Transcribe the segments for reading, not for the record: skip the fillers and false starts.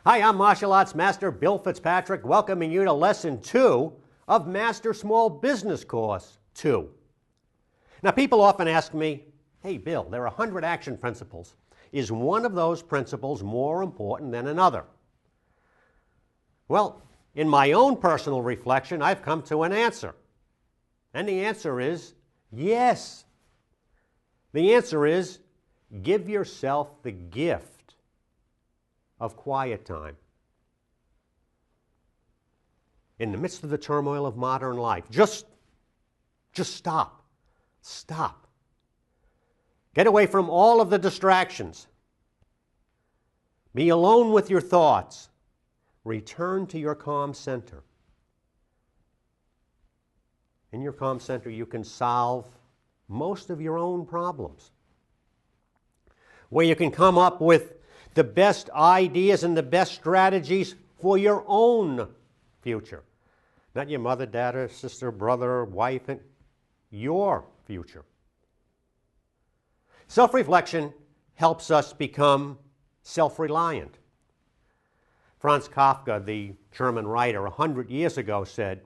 Hi, I'm Martial Arts Master Bill Fitzpatrick, welcoming you to Lesson 2 of Master Small Business Course 2. Now, people often ask me, hey, Bill, there are 100 action principles. Is one of those principles more important than another? Well, in my own personal reflection, I've come to an answer. And the answer is yes. The answer is give yourself the gift of quiet time. In the midst of the turmoil of modern life, just stop. Stop. Get away from all of the distractions. Be alone with your thoughts. Return to your calm center. In your calm center, you can solve most of your own problems, where you can come up with the best ideas and the best strategies for your own future. Not your mother, dad, sister, brother, wife, and your future. Self-reflection helps us become self-reliant. Franz Kafka, the German writer, 100 years ago said,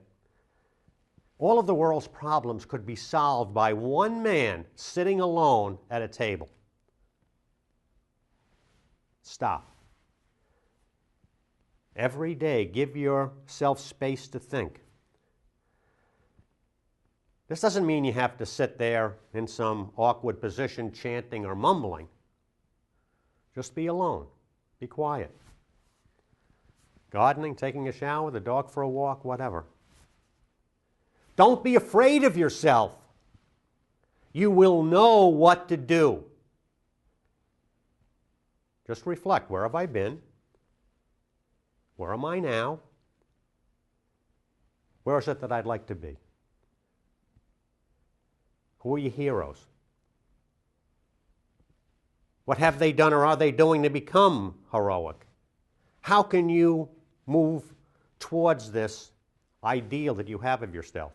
all of the world's problems could be solved by one man sitting alone at a table. Stop. Every day, give yourself space to think. This doesn't mean you have to sit there in some awkward position chanting or mumbling. Just be alone. Be quiet. Gardening, taking a shower, the dog for a walk, whatever. Don't be afraid of yourself. You will know what to do. Just reflect. Where have I been? Where am I now? Where is it that I'd like to be? Who are your heroes? What have they done or are they doing to become heroic? How can you move towards this ideal that you have of yourself?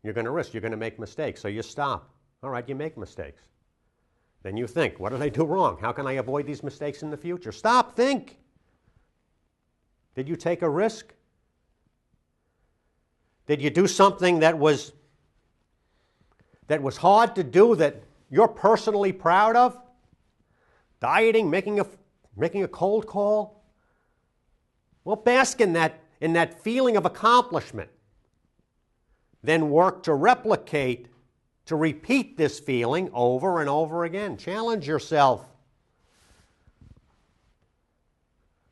You're going to risk. You're going to make mistakes. So you stop. All right, you make mistakes. Then you think, what did I do wrong? How can I avoid these mistakes in the future? Stop, think. Did you take a risk? Did you do something that was hard to do that you're personally proud of? Dieting, making a cold call? Well, bask in that feeling of accomplishment. Then work to replicate, to repeat this feeling over and over again. Challenge yourself.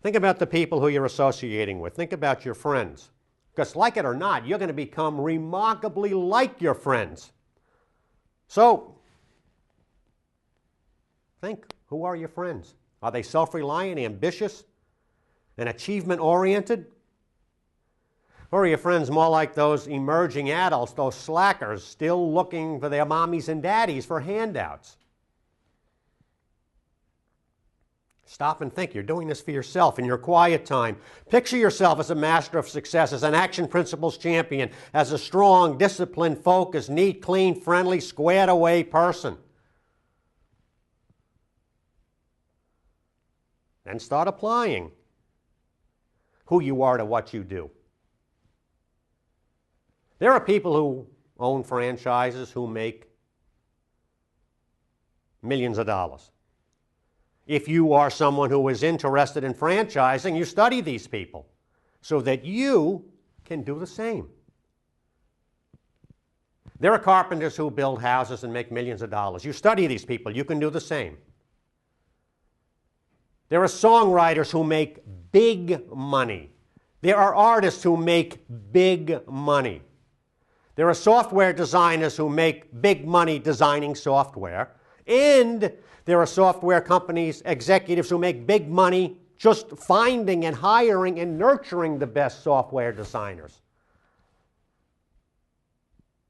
Think about the people who you're associating with. Think about your friends. Because like it or not, you're going to become remarkably like your friends. So, think, who are your friends? Are they self-reliant, ambitious, and achievement-oriented? Or are your friends more like those emerging adults, those slackers, still looking for their mommies and daddies for handouts? Stop and think. You're doing this for yourself in your quiet time. Picture yourself as a master of success, as an action principles champion, as a strong, disciplined, focused, neat, clean, friendly, squared-away person. Then start applying who you are to what you do. There are people who own franchises who make millions of dollars. If you are someone who is interested in franchising, you study these people so that you can do the same. There are carpenters who build houses and make millions of dollars. You study these people, you can do the same. There are songwriters who make big money. There are artists who make big money. There are software designers who make big money designing software. And there are software companies, executives who make big money just finding and hiring and nurturing the best software designers.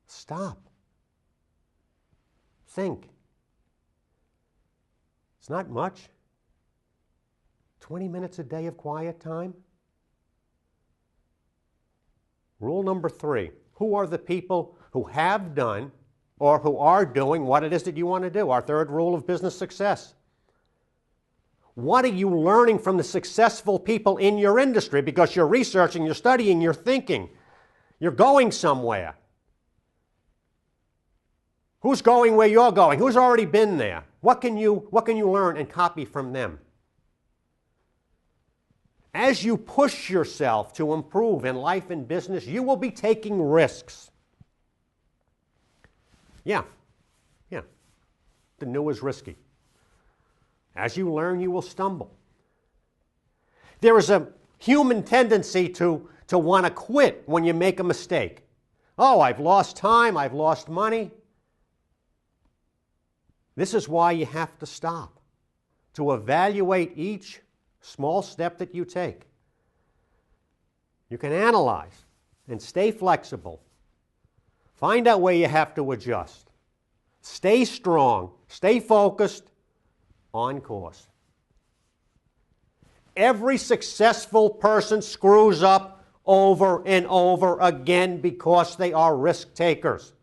Stop. Think. It's not much. 20 minutes a day of quiet time. Rule number 3. Who are the people who have done or who are doing what it is that you want to do? Our third rule of business success. What are you learning from the successful people in your industry? Because you're researching, you're studying, you're thinking. You're going somewhere. Who's going where you're going? Who's already been there? What can you learn and copy from them? As you push yourself to improve in life and business, you will be taking risks. Yeah. The new is risky. As you learn, you will stumble. There is a human tendency to want to quit when you make a mistake. Oh, I've lost time, I've lost money. This is why you have to stop, to evaluate each small step that you take. You can analyze and stay flexible. Find out where you have to adjust. Stay strong, stay focused, on course. Every successful person screws up over and over again because they are risk takers.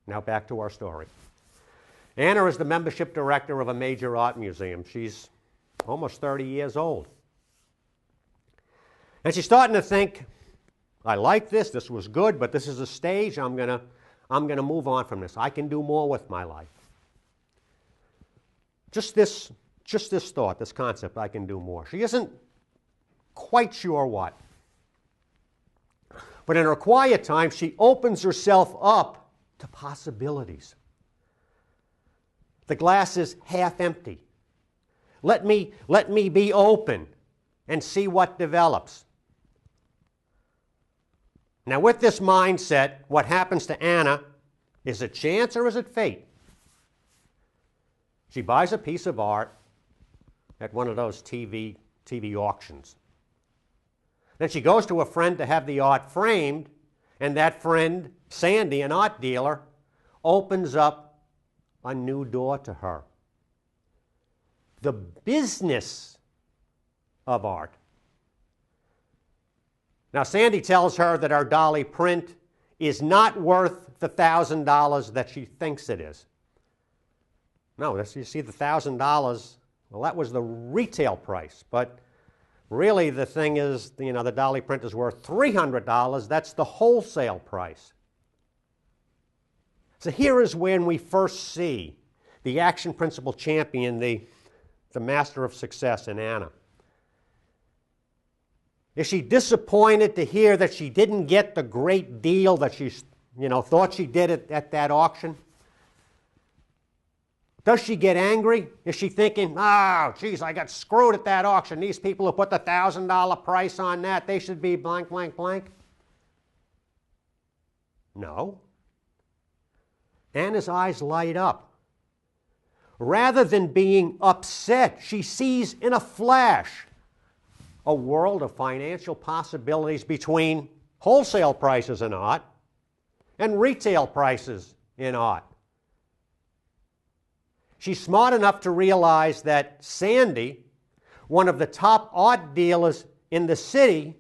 Now back to our story. Anna is the membership director of a major art museum. She's almost 30 years old. And she's starting to think, I like this, this was good, but this is a stage, I'm going to move on from this. I can do more with my life. Just this thought, this concept, I can do more. She isn't quite sure what. But in her quiet time, she opens herself up to possibilities. The glass is half empty. Let me be open and see what develops. Now, with this mindset, what happens to Anna, is it chance or is it fate? She buys a piece of art at one of those TV auctions. Then she goes to a friend to have the art framed, and that friend, Sandy, an art dealer, opens up a new door to her. The business of art. Now, Sandy tells her that our Dolly print is not worth the $1,000 that she thinks it is. No, you see the $1,000, well, that was the retail price. But really the thing is, the Dolly print is worth $300. That's the wholesale price. So here is when we first see the action principle champion, the master of success in Anna. Is she disappointed to hear that she didn't get the great deal that she thought she did at that auction? Does she get angry? Is she thinking, oh, geez, I got screwed at that auction. These people who put the $1,000 price on that, they should be blank, blank, blank? No. Anna's eyes light up. Rather than being upset, she sees in a flash a world of financial possibilities between wholesale prices in art and retail prices in art. She's smart enough to realize that Sandy, one of the top art dealers in the city,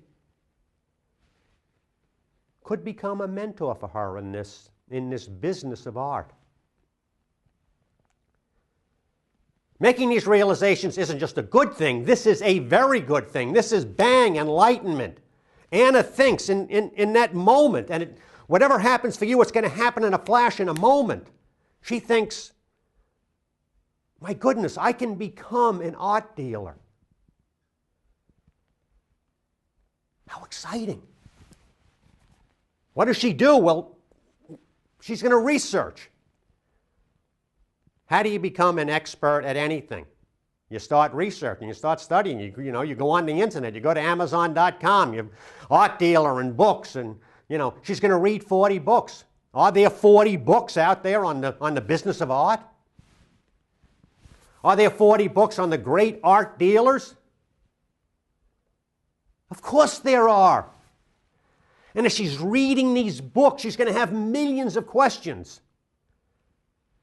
could become a mentor for her in this business of art. Making these realizations isn't just a good thing. This is a very good thing. This is bang, enlightenment. Anna thinks in that moment, and whatever happens for you, it's going to happen in a flash, in a moment. She thinks, my goodness, I can become an art dealer. How exciting. What does she do? Well, she's going to research. How do you become an expert at anything? You start researching, you start studying, you go on the internet, you go to Amazon.com, you're art dealer and books, and she's going to read 40 books. Are there 40 books out there on the business of art? Are there 40 books on the great art dealers? Of course there are. And as she's reading these books, she's going to have millions of questions.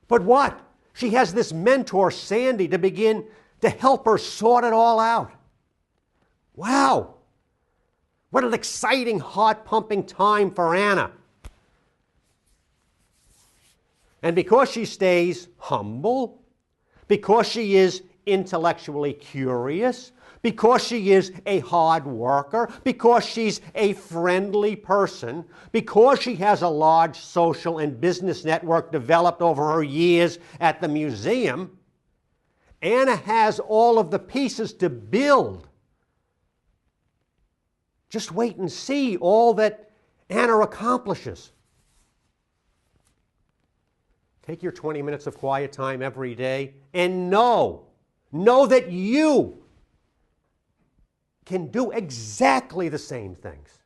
But what? She has this mentor, Sandy, to begin to help her sort it all out. Wow! What an exciting, heart-pumping time for Anna. And because she stays humble, because she is intellectually curious, because she is a hard worker, because she's a friendly person, because she has a large social and business network developed over her years at the museum, Anna has all of the pieces to build. Just wait and see all that Anna accomplishes. Take your 20 minutes of quiet time every day and know that you can do exactly the same things.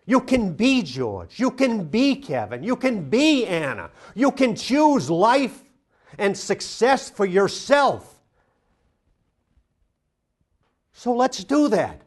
You can be George. You can be Kevin. You can be Anna. You can choose life and success for yourself. So let's do that.